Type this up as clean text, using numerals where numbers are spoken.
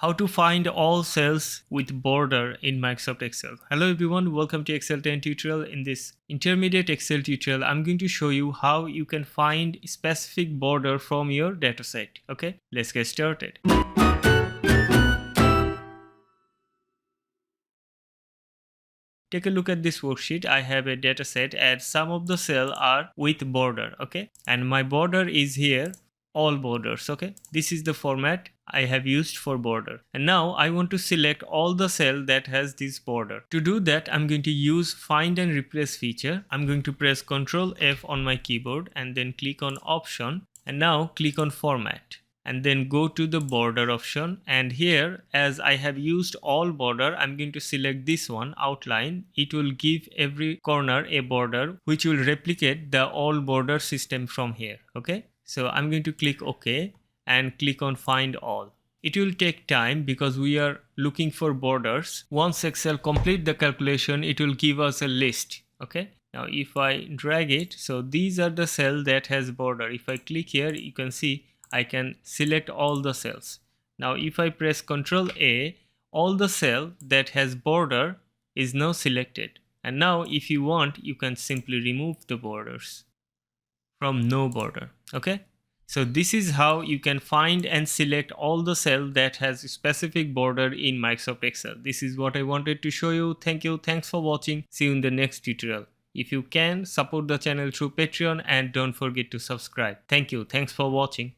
How to find all cells with border in Microsoft Excel. Hello everyone, welcome to Excel 10 tutorial. In this intermediate Excel tutorial, I'm going to show you how you can find specific border from your dataset. Okay, let's get started. Take a look at this worksheet. I have a dataset and some of the cells are with border. Okay, and my border is here, all borders. Okay, this is the format I have used for border, and now I want to select all the cell that has this border. To do that, I'm going to use find and replace feature. I'm going to press Ctrl F on my keyboard and then click on option, and now click on format and then go to the border option, and here, as I have used all border, I'm going to select this one, outline. It will give every corner a border which will replicate the all border system from here. Okay, so I'm going to click OK and click on find all. It will take time because we are looking for borders. Once Excel complete the calculation, it will give us a list. Okay, now if I drag it, so these are the cell that has border. If I click here, you can see I can select all the cells. Now if I press Ctrl A, all the cell that has border is now selected. And now if you want, you can simply remove the borders from no border. Okay, so this is how you can find and select all the cell that has a specific border in Microsoft Excel. This is what I wanted to show you. Thank you. Thanks for watching. See you in the next tutorial. If you can, support the channel through Patreon and don't forget to subscribe. Thank you. Thanks for watching.